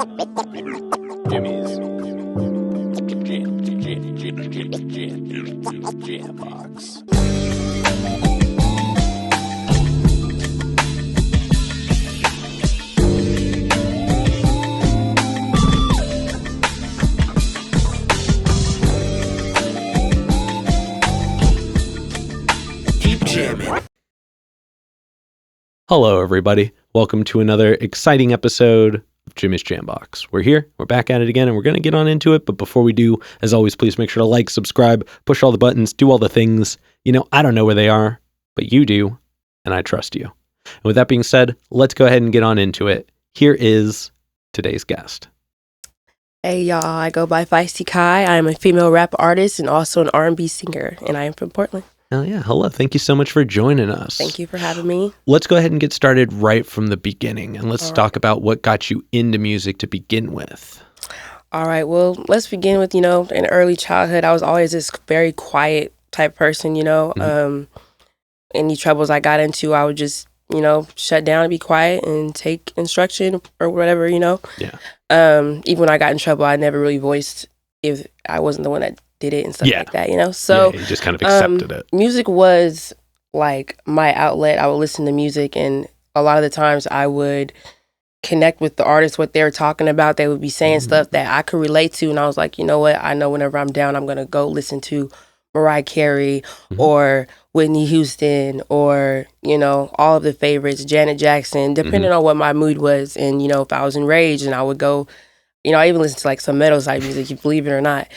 Jimmy's Jam Box. Keep jamming. Hello, everybody. Welcome to another exciting episode of Jimmy's Jam Box. We're here. We're back at it again, and we're going to get on into it. But before we do, as always, please make sure to like, subscribe, push all the buttons, do all the things. You know, I don't know where they are, but you do, and I trust you. And with that being said, let's go ahead and get on into it. Here is today's guest. Hey y'all, I go by FeistyKayi. I am a female rap artist and also an R&B singer, and I am from Portland. Hell yeah. Hello. Thank you so much for joining us. Thank you for having me. Let's go ahead and get started right from the beginning, and let's talk about what got you into music to begin with. All right, well, let's begin with, in early childhood, I was always this very quiet type person, Any troubles I got into, I would just, shut down and be quiet and take instruction or whatever, Yeah. Even when I got in trouble, I never really voiced if I wasn't the one that did it and stuff like that, So you just kind of accepted it. Music was like my outlet. I would listen to music, and a lot of the times I would connect with the artists, what they were talking about. They would be saying stuff that I could relate to, and I was like, you know what? I know whenever I'm down, I'm going to go listen to Mariah Carey or Whitney Houston or, all of the favorites, Janet Jackson, depending on what my mood was. And, if I was enraged, and I would go, I even listen to like some metal type music, you believe it or not.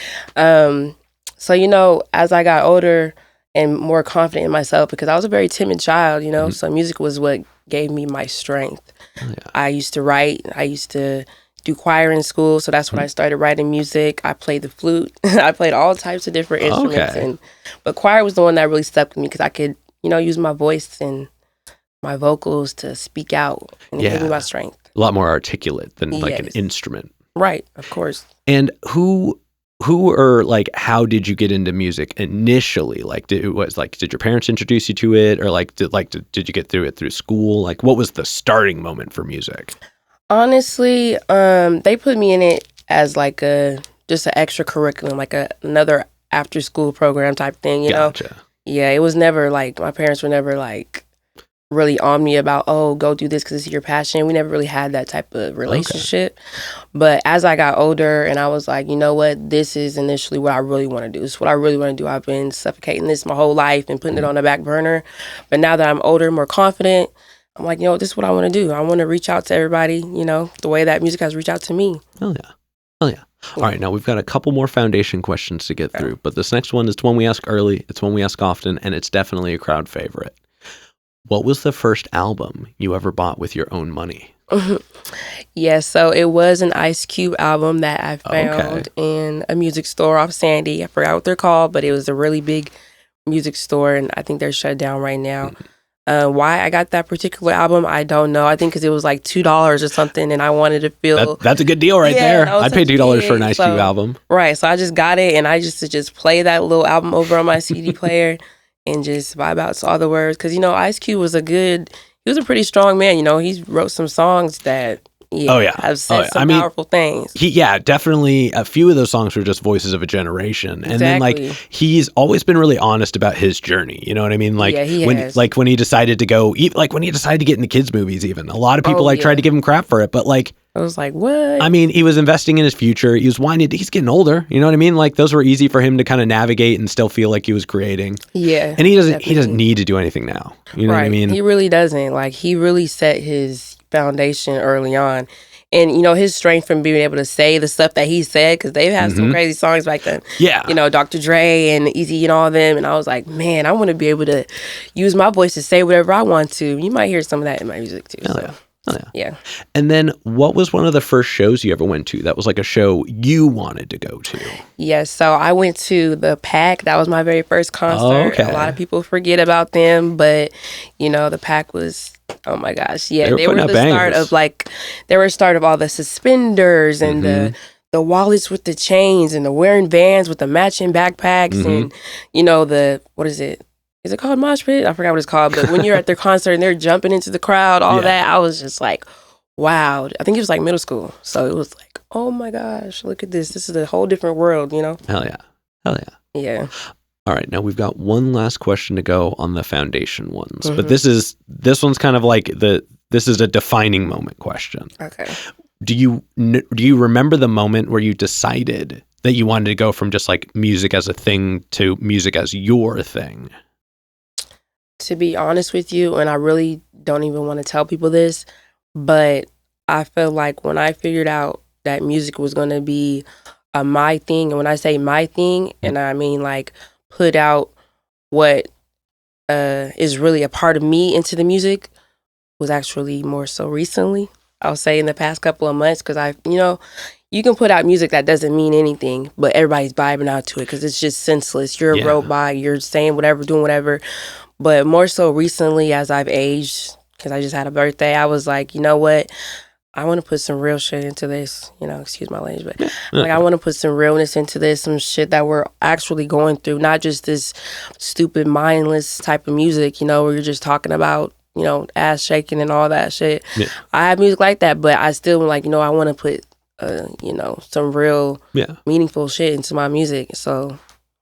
So, as I got older and more confident in myself, because I was a very timid child, so music was what gave me my strength. Oh, yeah. I used to write. I used to do choir in school, so that's when I started writing music. I played the flute. I played all types of different instruments. But choir was the one that really stuck with me because I could, use my voice and my vocals to speak out, and it gave me my strength. A lot more articulate than like an instrument. Right, of course. And who or like how did you get into music initially? Like did your parents introduce you to it, or did you get through it through school? Like what was the starting moment for music? Honestly, they put me in it as like just an extra curriculum, like another after school program type thing, Gotcha. Yeah, it was never like, my parents were never like really on me about, oh, go do this because it's your passion. We never really had that type of relationship. Okay. But as I got older and I was like, you know what, this is initially what I really want to do. This is what I really want to do. I've been suffocating this my whole life and putting it on the back burner. But now that I'm older, more confident, I'm like, this is what I want to do. I want to reach out to everybody, the way that music has reached out to me. Oh, yeah. All right, now we've got a couple more foundation questions to get through, but this next one is one we ask early, it's one we ask often, and it's definitely a crowd favorite. What was the first album you ever bought with your own money? Yeah, so it was an Ice Cube album that I found in a music store off Sandy. I forgot what they're called, but it was a really big music store, and I think they're shut down right now. Why I got that particular album, I don't know. I think because it was like $2 or something, and I wanted to feel... That's a good deal right there. I'd pay $2 for an Ice Cube album. Right, so I just got it, and I just play that little album over on my CD player and just vibe out to all the words. Because, Ice Cube was he was a pretty strong man. He wrote some songs that... have said some powerful things. Definitely. A few of those songs were just voices of a generation. And then he's always been really honest about his journey. You know what I mean? Like when he decided to go, when he decided to get into kids movies, even a lot of people tried to give him crap for it. But I was like, what? I mean, he was investing in his future. He was he's getting older. You know what I mean? Like those were easy for him to kind of navigate and still feel like he was creating. Yeah. And he doesn't need to do anything now. You know what I mean? He really doesn't. Like he really set his foundation early on, and his strength from being able to say the stuff that he said, because they've had some crazy songs back then. Dr. Dre and Easy and all of them, and I was like, man, I want to be able to use my voice to say whatever I want to. You might hear some of that in my music too. Yeah. And then what was one of the first shows you ever went to that was like a show you wanted to go to? Yes, so I went to the Pack. That was my very first concert. A lot of people forget about them, but the Pack was, oh my gosh, they were the start of all the suspenders and the wallets with the chains and the wearing Vans with the matching backpacks and what is it? Is it called mosh pit? I forgot what it's called. But when you're at their concert and they're jumping into the crowd, all that, I was just like, wow. I think it was like middle school. So it was like, oh my gosh, look at this. This is a whole different world, you know? Hell yeah. Hell yeah. Yeah. All right, now we've got one last question to go on the foundation ones, but Mm-hmm. this one's kind of like this is a defining moment question. Okay. Do you remember the moment where you decided that you wanted to go from just like music as a thing to music as your thing? To be honest with you, and I really don't even want to tell people this, but I feel like when I figured out that music was going to be a my thing, and when I say my thing, and I mean like put out what is really a part of me into the music, was actually more so recently. I'll say in the past couple of months, because you can put out music that doesn't mean anything, but everybody's vibing out to it because it's just senseless. You're a Yeah. robot. You're saying whatever, doing whatever. But more so recently, as I've aged, because I just had a birthday, I was like, you know what? I want to put some real shit into this. Excuse my language, but like I want to put some realness into this, some shit that we're actually going through, not just this stupid, mindless type of music, where you're just talking about, ass shaking and all that shit. Yeah. I have music like that, but I still like, I want to put, some real Yeah. meaningful shit into my music. So,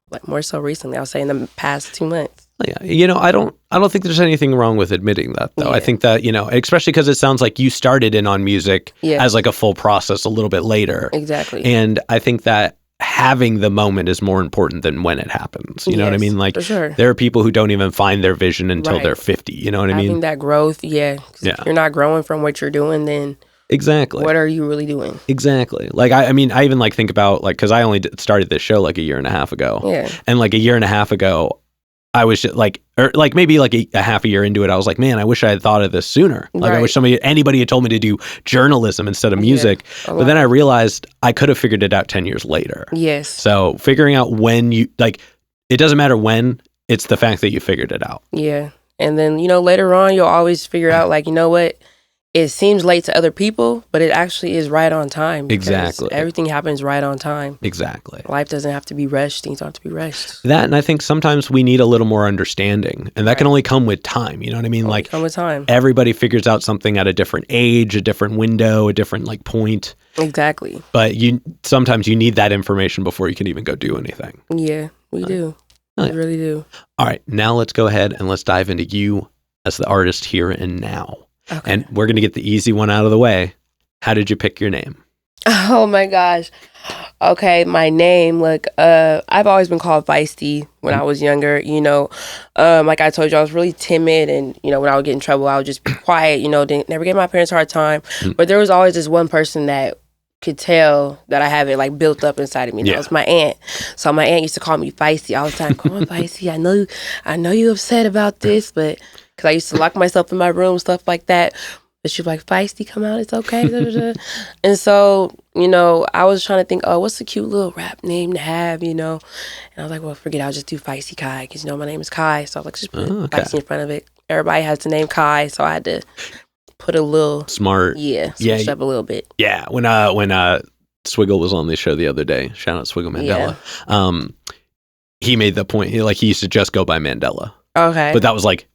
like more so recently, I'll say in the past 2 months. Yeah. I don't think there's anything wrong with admitting that, though. Yeah. I think that, especially because it sounds like you started in on music Yeah. as like a full process a little bit later. Exactly. And I think that having the moment is more important than when it happens. You know what I Yes, mean? Like, for sure. there are people who don't even find their vision until Right. they're 50. You know what I Having mean? that growth, yeah. 'Cause Yeah. If you're not growing from what you're doing, then Exactly. what are you really doing? Exactly. Like, I mean, I even like think about like, because I only started this show like a year and a half ago. Yeah. And like a year and a half ago, I was just like, or like maybe like a half a year into it, I was like, man, I wish I had thought of this sooner. Like, I wish anybody had told me to do journalism instead of music. Yeah, but then I realized I could have figured it out 10 years later. Yes. So figuring out when you, like, it doesn't matter when, it's the fact that you figured it out. Yeah. And then, later on, you'll always figure out, like, you know what? It seems late to other people, but it actually is right on time. because Exactly. Everything happens right on time. Exactly. Life doesn't have to be rushed. Things don't have to be rushed. That, and I think sometimes we need a little more understanding, and that can only come with time. You know what I mean? Like, Come with time. everybody figures out something at a different age, a different window, a different like point. Exactly. But sometimes you need that information before you can even go do anything. Yeah, we do. Oh, yeah. We really do. All right, now let's go ahead and let's dive into you as the artist here and now. Okay. And we're going to get the easy one out of the way. How did you pick your name? Oh my gosh. Okay, my name, look, I've always been called Feisty when I was younger, like I told you, I was really timid, and, when I would get in trouble, I would just be quiet, didn't never give my parents a hard time, but there was always this one person that could tell that I have it like built up inside of me. That was my aunt. So my aunt used to call me Feisty all the time. Come on, Feisty, I know you upset about this, but because I used to lock myself in my room, stuff like that. But she'd be like, Feisty, come out, it's okay. Da, da, da. And so, I was trying to think, oh, what's a cute little rap name to have, And I was like, well, forget it, I'll just do FeistyKayi, because, my name is Kai. So I was like, just put Feisty in front of it. Everybody has the name Kai, so I had to put a little... Smart. Yeah, switch up a little bit. Yeah, when Swiggle was on the show the other day, shout out Swiggle Mandela, he made the point, he used to just go by Mandela. Okay. But that was like,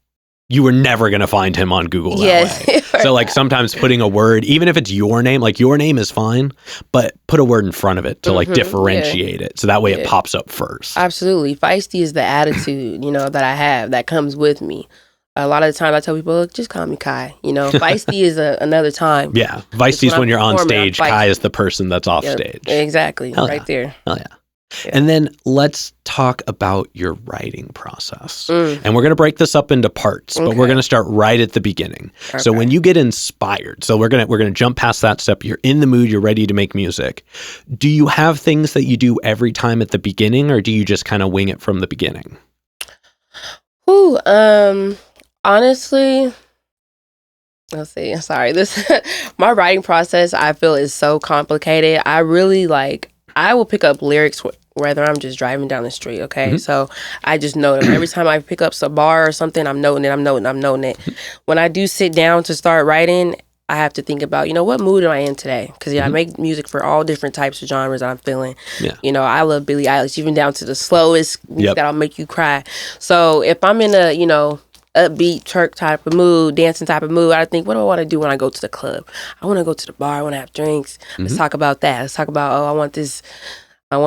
you were never going to find him on Google that way. So like sometimes putting a word, even if it's your name, like your name is fine, but put a word in front of it to like differentiate it. So that way it pops up first. Absolutely. Feisty is the attitude, that I have that comes with me. A lot of the time I tell people, look, just call me Kai. Feisty is another time. Yeah. Feisty is when you're on stage. Kai is the person that's off stage. Exactly. Hell right there. Hell yeah. And then let's talk about your writing process. And we're going to break this up into parts, but we're going to start right at the beginning. Okay. So when you get inspired, so we're going to jump past that step. You're in the mood, you're ready to make music. Do you have things that you do every time at the beginning, or do you just kind of wing it from the beginning? Ooh, honestly, let's see. Sorry. My writing process, I feel, is so complicated. I really I will pick up lyrics whether I'm just driving down the street, okay? Mm-hmm. So I just know them. Every time I pick up a bar or something, I'm noting it. When I do sit down to start writing, I have to think about, what mood am I in today? Because, I make music for all different types of genres I'm feeling. Yeah. I love Billie Eilish, even down to the slowest music that'll make you cry. So if I'm in upbeat, church type of mood, dancing type of mood, I think, what do I want to do when I go to the club? I want to go to the bar. I want to have drinks. Let's talk about that. Let's talk about, I want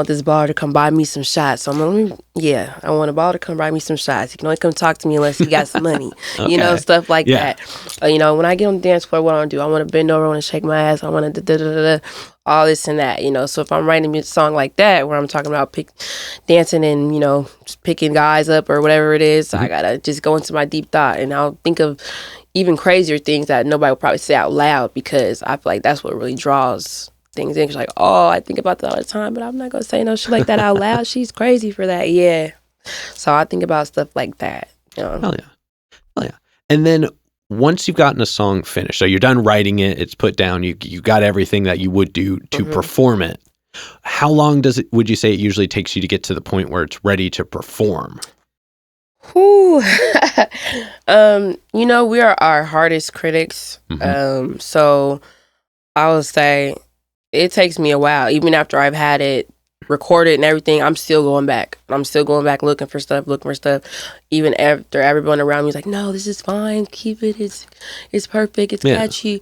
this bar to come buy me some shots. So I want a bar to come buy me some shots. You can only come talk to me unless you got some money. Okay. Stuff like that. When I get on the dance floor, what I want to do? I want to bend over, I want to shake my ass, I want to all this and that. So if I'm writing a song like that, where I'm talking about dancing and, just picking guys up or whatever it is, I got to just go into my deep thought, and I'll think of even crazier things that nobody will probably say out loud, because I feel like that's what really draws things in. It's like, oh, I think about that all the time, but I'm not gonna say no shit like that out loud. She's crazy for that. Yeah. So I think about stuff like that. Hell yeah. And then once you've gotten a song finished, so you're done writing it, it's put down, you got everything that you would do to perform it. How long would you say it usually takes you to get to the point where it's ready to perform? Whew. We are our hardest critics. So I would say it takes me a while. Even after I've had it recorded and everything, I'm still going back. Looking for stuff. Even after everyone around me is like, no, this is fine. Keep it. It's perfect. It's catchy.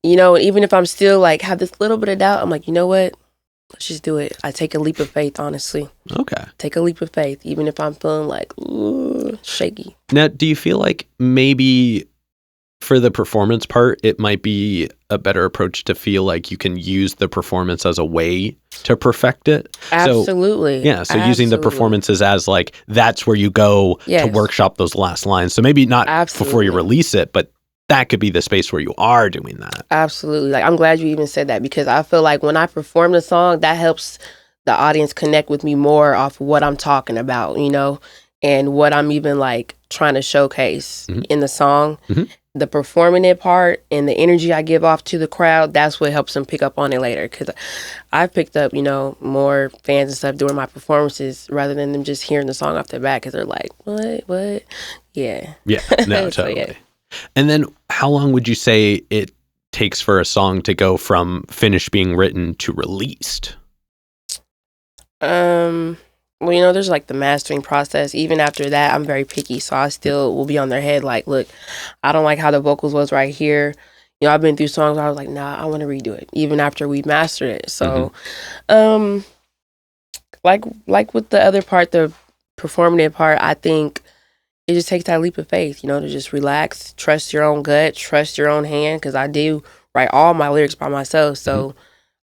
Even if I'm still like have this little bit of doubt, I'm like, you know what? Let's just do it. I take a leap of faith, honestly. Okay. Take a leap of faith, even if I'm feeling like shaky. Now, do you feel like maybe for the performance part, it might be a better approach to feel like you can use the performance as a way to perfect it? Absolutely. So using the performances as like, that's where you go to workshop those last lines. So maybe not before you release it, but that could be the space where you are doing that. Absolutely. Like, I'm glad you even said that, because I feel like when I perform the song, that helps the audience connect with me more off what I'm talking about, and what I'm even like trying to showcase in the song. The performing it part and the energy I give off to the crowd, that's what helps them pick up on it later. Because I've picked up, more fans and stuff during my performances rather than them just hearing the song off the bat, because they're like, what? Yeah. Yeah, no, So, totally. And then how long would you say it takes for a song to go from finished being written to released? There's like the mastering process. Even after that, I'm very picky, so I still will be on their head like, look, I don't like how the vocals was right here. I've been through songs where I was like, nah, I want to redo it, even after we mastered it. So, like with the other part, the performative part, I think it just takes that leap of faith, to just relax, trust your own gut, trust your own hand, because I do write all my lyrics by myself. So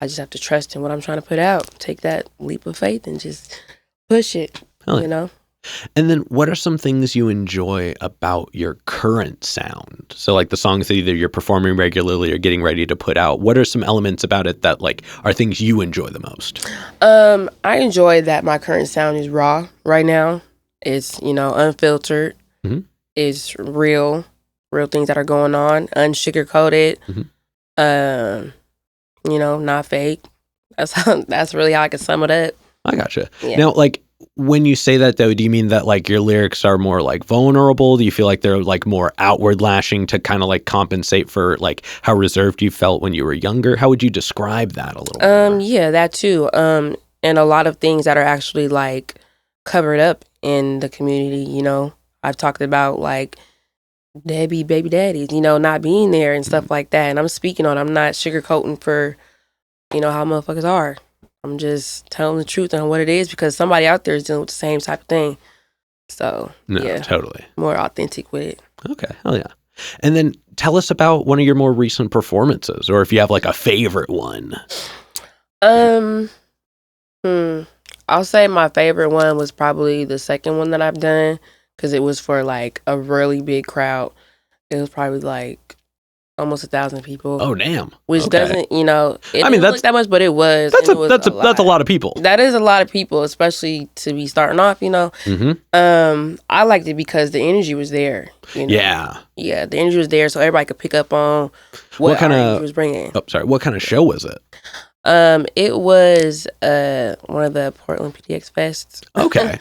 I just have to trust in what I'm trying to put out. Take that leap of faith and just push it, And then what are some things you enjoy about your current sound? So like the songs that either you're performing regularly or getting ready to put out, what are some elements about it that like are things you enjoy the most? I enjoy that my current sound is raw right now. It's, unfiltered. It's real things that are going on, unsugar-coated, not fake. That's really how I can sum it up. I gotcha. Yeah. Now, like, when you say that, though, do you mean that, like, your lyrics are more, like, vulnerable? Do you feel like they're, like, more outward lashing to kind of, like, compensate for, like, how reserved you felt when you were younger? How would you describe that a little more? Yeah, that too. And a lot of things that are actually, like, covered up in the community, I've talked about, like, baby daddies, not being there and stuff like that. And I'm speaking on, I'm not sugarcoating for, how motherfuckers are. I'm just telling the truth on what it is, because somebody out there is dealing with the same type of thing. So, totally. More authentic with it. Okay, hell yeah. And then tell us about one of your more recent performances, or if you have like a favorite one. I'll say my favorite one was probably the second one that I've done, because it was for like a really big crowd. It was probably like almost 1,000 people. Oh damn! Which doesn't, it I mean, didn't look that much, but it was. That's a lot of people. That is a lot of people, especially to be starting off. I liked it because the energy was there. Yeah, the energy was there, so everybody could pick up on what kind of was bringing. Oh, sorry. What kind of show was it? It was one of the Portland PDX Fests. Okay.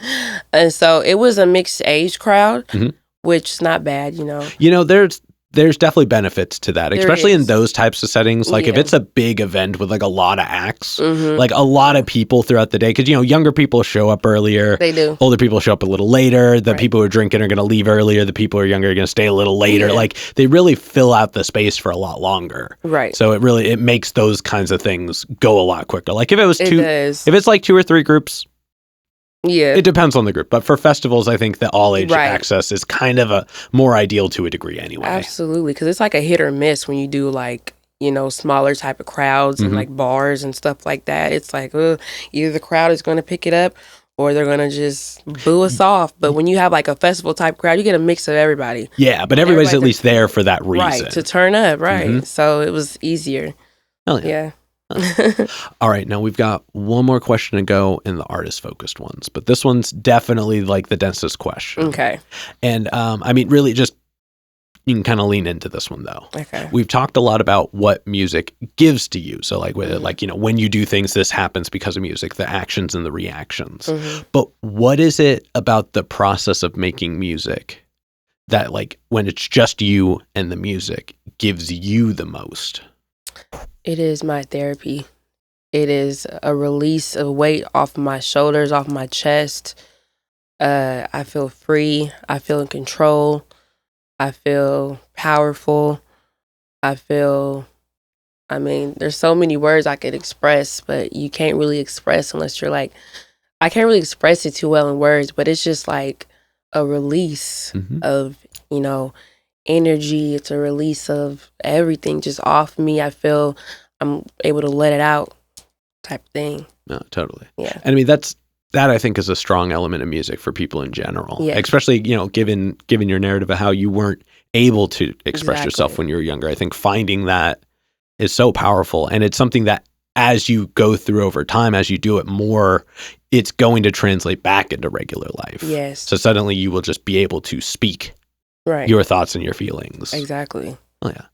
And so it was a mixed age crowd, which is not bad, there's definitely benefits to that, There especially in is. those types of settings. Like if Yeah. it's a big event with like a lot of acts, Mhm. like a lot of people throughout the day, because, you know, younger people show up earlier. They do. Older people show up a little later. The Right. people who are drinking are going to leave earlier. The people who are younger are going to stay a little later. Yeah. Like they really fill out the space for a lot longer. Right. So it makes those kinds of things go a lot quicker. Like if it was It does. if it's like 2 or 3 groups, Yeah. it depends on the group. But for festivals, I think the all age Right. access is kind of a more ideal to a degree anyway. Absolutely, because it's like a hit or miss when you do like, you know, smaller type of crowds and Mhm. like bars and stuff like that. It's like, either the crowd is going to pick it up or they're going to just boo us off. But when you have like a festival type crowd, you get a mix of everybody. Yeah, but everybody's at Everybody- least there for that reason. Right, to turn up, right. Mhm. So it was easier. Hell yeah. Yeah. All right, now we've got one more question to go in the artist-focused ones, but this one's definitely like the densest question. Okay. And I mean, really just, you can kind of lean into this one though. Okay. We've talked a lot about what music gives to you. So like, Mhm. like, you know, when you do things, this happens because of music, the actions and the reactions. Mhm. But what is it about the process of making music that, like, when it's just you and the music, gives you the most? It is my therapy. It is a release of weight off my shoulders, off my chest. I feel free. I feel in control. I feel powerful. I mean, there's so many words I could express, but you can't really express unless you're like, I can't really express it too well in words, but it's just like a release Mhm. of, you know, energy. It's a release of everything just off me. I feel I'm able to let it out type thing. No, totally. Yeah. And I mean, that I think is a strong element of music for people in general, Yeah. especially, you know, given your narrative of how you weren't able to express yourself Exactly. when you were younger. I think finding that is so powerful. And it's something that as you go through over time, as you do it more, it's going to translate back into regular life. Yes. So suddenly you will just be able to speak Right. your thoughts and your feelings. Exactly. Oh, yeah.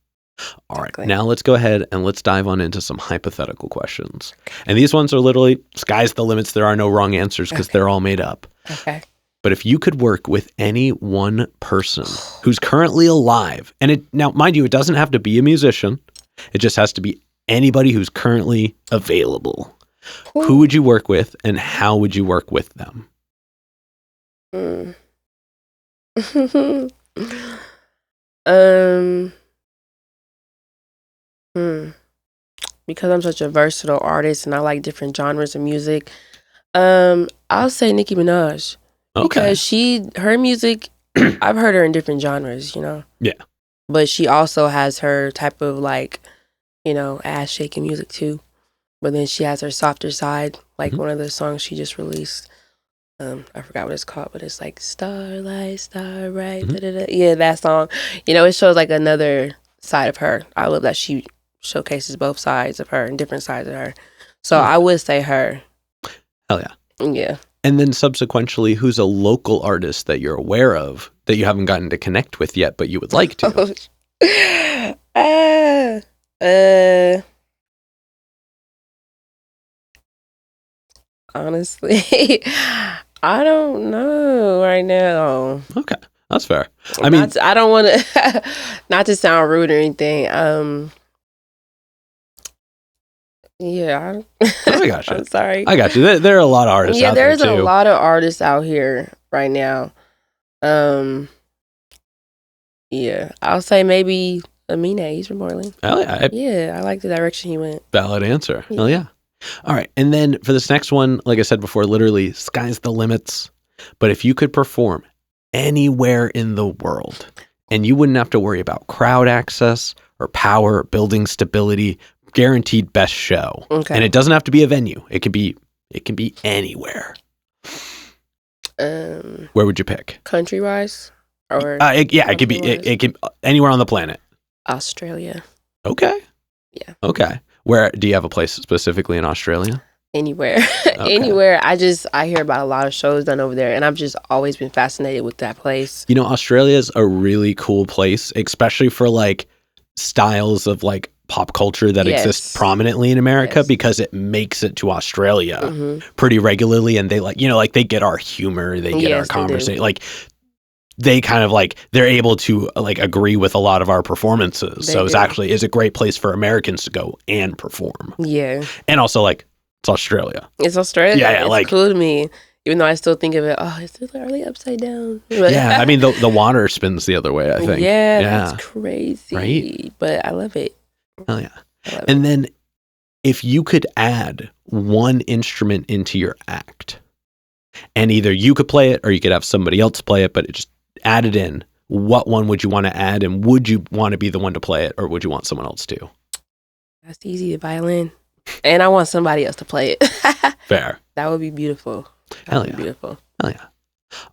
All right. Exactly. Now let's go ahead and let's dive on into some hypothetical questions. And these ones are literally sky's the limits. There are no wrong answers because they're all made up. Okay. But if you could work with any one person who's currently alive, and now, mind you, it doesn't have to be a musician. It just has to be anybody who's currently available. Who would you work with and how would you work with them? Mm. Because I'm such a versatile artist and I like different genres of music, I'll say Nicki Minaj. Okay. Because her music, I've heard her in different genres, you know? Yeah. But she also has her type of like, you know, ass shaking music too. But then she has her softer side, like Mhm. one of the songs she just released. I forgot what it's called, but it's like Starlight, Starlight, Mhm. da-da-da. Yeah, that song. You know, it shows like another side of her. I love that she showcases both sides of her and different sides of her. So Yeah. I would say her. Hell yeah. Yeah. And then subsequently, who's a local artist that you're aware of that you haven't gotten to connect with yet, but you would like to? Honestly, I don't know right now. Okay. That's fair. I mean, I don't want to, not to sound rude or anything. Yeah. I got you. I'm sorry. I got you. There are a lot of artists Yeah, out there there's too. a lot of artists out here right now. Yeah, I'll say maybe Amine. He's from Portland. Hell yeah. Yeah, I like the direction he went. Valid answer. Yeah. Hell yeah. All right. And then for this next one, like I said before, literally sky's the limits. But if you could perform anywhere in the world and you wouldn't have to worry about crowd access or power or building stability, guaranteed best show. Okay. And it doesn't have to be a venue. It can be anywhere. Where would you pick? Country wise or It could be it could anywhere on the planet. Australia. Okay. Yeah. Okay. Where do you have a place specifically in Australia? Anywhere. Anywhere. I hear about a lot of shows done over there and I've just always been fascinated with that place. You know, Australia is a really cool place, especially for like styles of like pop culture that exist prominently in America Yes. because it makes it to Australia Mhm. pretty regularly and they like, you know, like they get our humor, they get our Yes, they do. conversation. Like they kind of like, they're able to like agree with a lot of our performances. So it's a great place for Americans to go and perform. Yeah. And also like, it's Australia. It's Australia. Yeah, it's like, cool to me. Even though I still think of it, are they upside down? But yeah, I mean, the water spins the other way, I think. Yeah, that's crazy. Right? But I love it. Oh, yeah. And then if you could add one instrument into your act, and either you could play it or you could have somebody else play it, but just add it in, what one would you want to add? And would you want to be the one to play it, or would you want someone else to? That's easy, the violin. And I want somebody else to play it. Fair. That would be beautiful. Hell yeah. Beautiful. Hell yeah.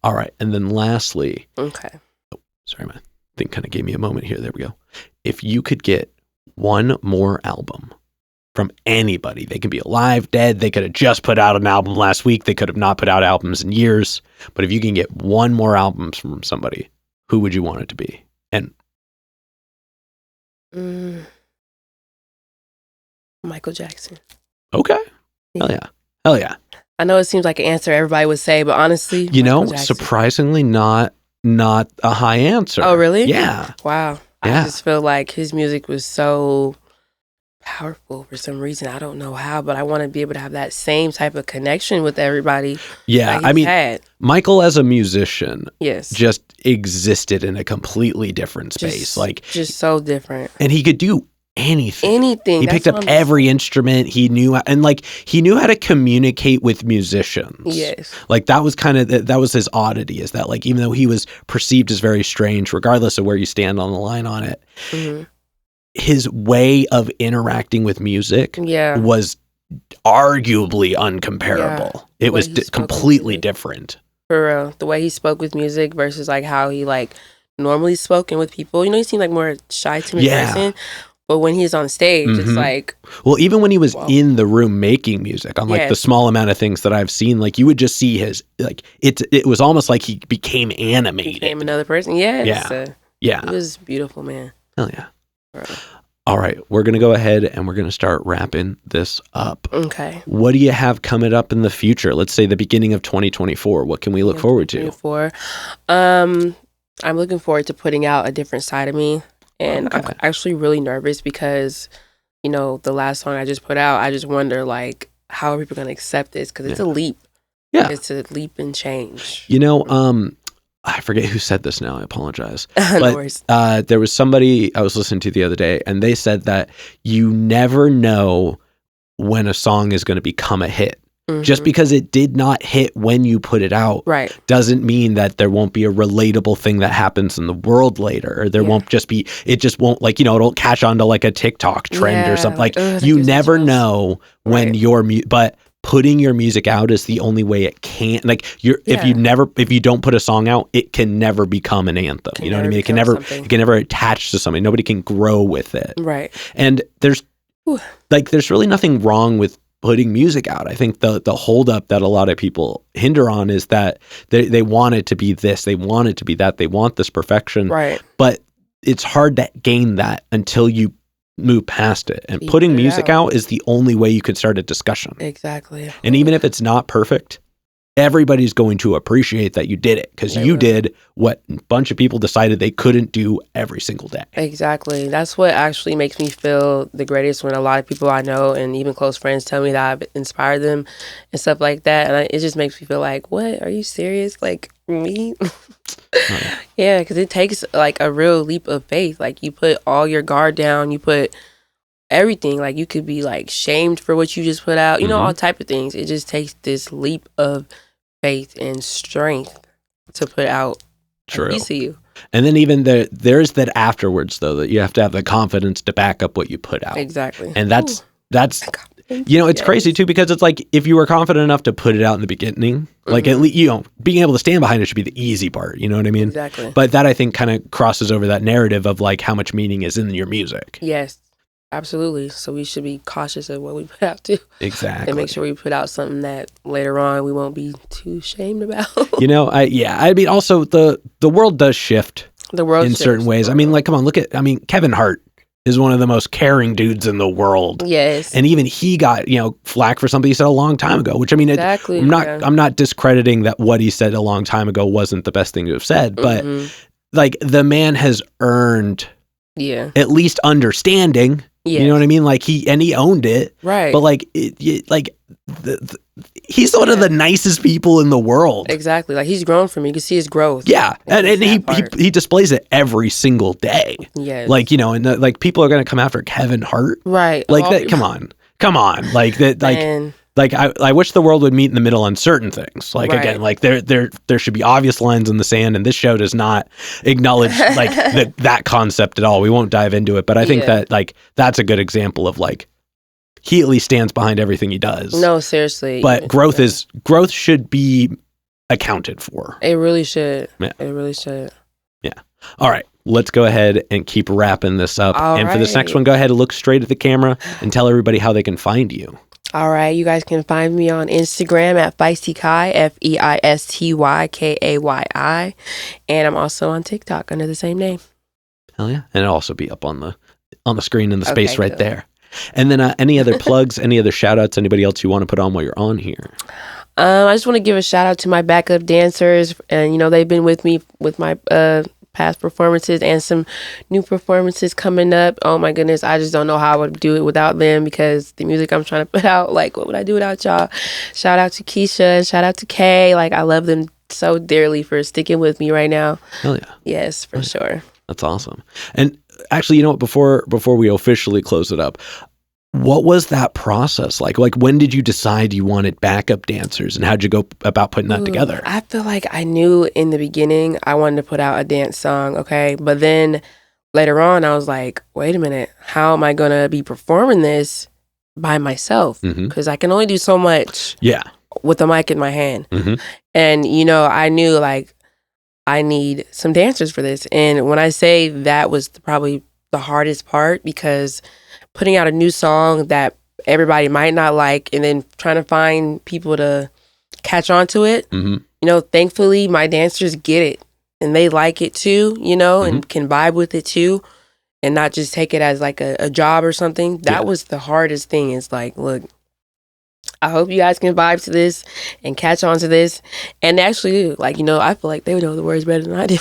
All right. And then lastly. Okay. Oh, sorry, man. Thing kind of gave me a moment here. There we go. If you could get one more album from anybody, they can be alive, dead. They could have just put out an album last week. They could have not put out albums in years. But if you can get one more album from somebody, who would you want it to be? And Michael Jackson. Okay. Hell yeah. Hell yeah. I know it seems like an answer everybody would say, but honestly, surprisingly not a high answer. Oh, really? Yeah. Wow. Yeah. I just feel like his music was so powerful for some reason. I don't know how, but I want to be able to have that same type of connection with everybody. Yeah. I mean, Michael as a musician just existed in a completely different space. Just so different. And he could do anything. He picked up every instrument. He knew how to communicate with musicians. Yes. Like that was his oddity, is that like, even though he was perceived as very strange, regardless of where you stand on the line on it, his way of interacting with music was arguably uncomparable. Yeah. It was completely different. For real. The way he spoke with music versus like how he like normally spoken with people. You know, he seemed like more shy, timid person. But when he's on stage, it's like... Well, even when he was in the room making music, on like the small amount of things that I've seen, like you would just see his... like it was almost like he became animated. Became another person, yeah. Yeah. It was beautiful, man. Hell yeah. All right, we're going to go ahead and we're going to start wrapping this up. Okay. What do you have coming up in the future? Let's say the beginning of 2024. What can we look forward to? I'm looking forward to putting out a different side of me. And I'm actually really nervous because, you know, the last song I just put out, I just wonder, like, how are people going to accept this? Because it's a leap. Yeah. It's a leap and change. You know, I forget who said this now. I apologize. No worries. There was somebody I was listening to the other day, and they said that you never know when a song is going to become a hit. Just because it did not hit when you put it out doesn't mean that there won't be a relatable thing that happens in the world later. Or there won't just be, it just won't, like, you know, it'll catch on to like a TikTok trend or something. Like, you never know when but putting your music out is the only way it can. Like, if you don't put a song out, it can never become an anthem. You know what I mean? It can never attach to something. Nobody can grow with it. Right. And there's really nothing wrong with putting music out. I think the holdup that a lot of people hinder on is that they want it to be this, they want it to be that, they want this perfection. Right. But it's hard to gain that until you move past it. And putting music out is the only way you could start a discussion. Exactly. And even if it's not perfect, everybody's going to appreciate that you did it, because you did what a bunch of people decided they couldn't do every single day. Exactly. That's what actually makes me feel the greatest, when a lot of people I know and even close friends tell me that I've inspired them and stuff like that. And it just makes me feel like, what? Are you serious? Like, me? Yeah, because it takes like a real leap of faith. Like, you put all your guard down, you put everything, like you could be like shamed for what you just put out, you know, all type of things. It just takes this leap of faith and strength to put out. True. You see you. And then even there's that afterwards, though, that you have to have the confidence to back up what you put out. Exactly. And that's you know, it's crazy too, because it's like, if you were confident enough to put it out in the beginning, like at least, you know, being able to stand behind it should be the easy part, you know what I mean? Exactly. But that, I think, kind of crosses over that narrative of like how much meaning is in your music. Yes. Absolutely. So we should be cautious of what we put out too. Exactly. And make sure we put out something that later on we won't be too shamed about. You know, I mean, also the world does shift. The world in certain ways. I mean, like, come on, look at Kevin Hart is one of the most caring dudes in the world. Yes. And even he got, flack for something he said a long time ago, which I mean, Exactly. I'm not discrediting that what he said a long time ago wasn't the best thing to have said, but like the man has earned at least understanding. Yes. You know what I mean? Like he owned it. Right. But like, he's one of the nicest people in the world. Exactly. Like he's grown from me. You can see his growth. Yeah. And he displays it every single day. Yes. Like, and like people are going to come after Kevin Hart. Right. Like that. Come on. Like that, like I wish the world would meet in the middle on certain things. Like again, like there should be obvious lines in the sand, and this show does not acknowledge like that concept at all. We won't dive into it, but I think that like that's a good example of like he at least stands behind everything he does. No, seriously. But growth should be accounted for. It really should. Yeah. It really should. Yeah. All right. Let's go ahead and keep wrapping this up. For this next one, go ahead and look straight at the camera and tell everybody how they can find you. All right, you guys can find me on Instagram at FeistyKayi, FeistyKayi, and I'm also on TikTok under the same name. Hell yeah, and it'll also be up on the screen in the space right there. And then any other plugs, any other shout outs, anybody else you want to put on while you're on here? I just want to give a shout out to my backup dancers, and they've been with me with my past performances and some new performances coming up. Oh my goodness, I just don't know how I would do it without them, because the music I'm trying to put out, like what would I do without y'all? Shout out to Keisha and shout out to Kay. Like I love them so dearly for sticking with me right now. Hell yeah. Yes, for sure. That's awesome. And actually, you know what, before we officially close it up, what was that process like? Like, when did you decide you wanted backup dancers, and how'd you go about putting that together? I feel like I knew in the beginning I wanted to put out a dance song, okay? But then later on, I was like, wait a minute, how am I going to be performing this by myself? Because I can only do so much with a mic in my hand. And, I knew like I need some dancers for this. And when I say that was probably the hardest part, because putting out a new song that everybody might not like and then trying to find people to catch on to it. Thankfully my dancers get it and they like it too, and can vibe with it too, and not just take it as like a job or something. That was the hardest thing. Is like, look, I hope you guys can vibe to this and catch on to this. And they actually do. Like, I feel like they would know the words better than I do.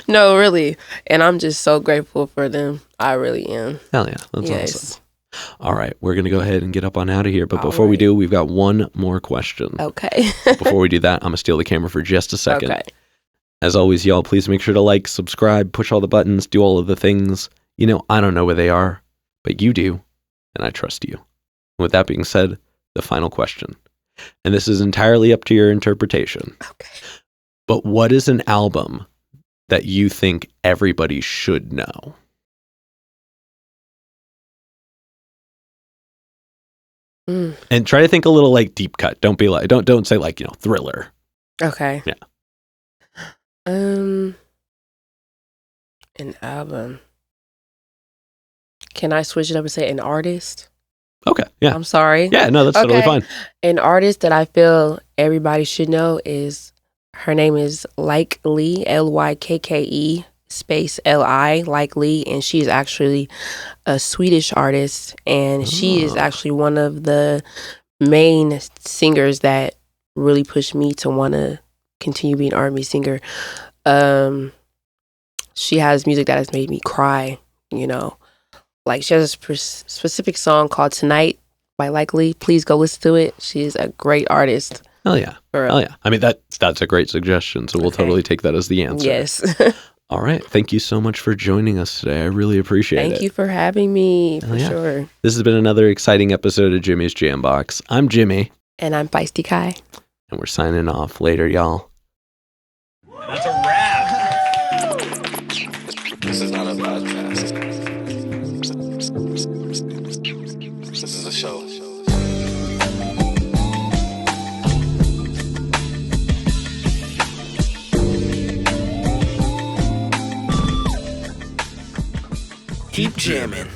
No, really. And I'm just so grateful for them. I really am. Hell yeah. That's awesome. All right. We're going to go ahead and get up on out of here. But before we do, we've got one more question. Okay. Before we do that, I'm going to steal the camera for just a second. Okay. As always, y'all, please make sure to like, subscribe, push all the buttons, do all of the things. I don't know where they are, but you do. And I trust you. With that being said, the final question, and this is entirely up to your interpretation. Okay. But what is an album that you think everybody should know? And try to think a little like deep cut. Don't be like, don't say like, Thriller. Okay. Yeah. An album. Can I switch it up and say an artist? Okay, yeah. I'm sorry. Yeah, no, that's totally fine. An artist that I feel everybody should know is, her name is Lykke, Lykke space Li, Lykke, and she's actually a Swedish artist, and she is actually one of the main singers that really pushed me to want to continue being an R&B singer. She has music that has made me cry, Like, she has a specific song called Tonight by Lykke. Please go listen to it. She's a great artist. Hell yeah. Hell yeah. I mean, that's a great suggestion, so we'll totally take that as the answer. Yes. All right. Thank you so much for joining us today. I really appreciate it. Thank you for having me, for sure. This has been another exciting episode of Jimmy's Jambox. I'm Jimmy. And I'm FeistyKayi. And we're signing off. Later, y'all. That's a wrap. This is not a podcast. This is a show. Keep jamming.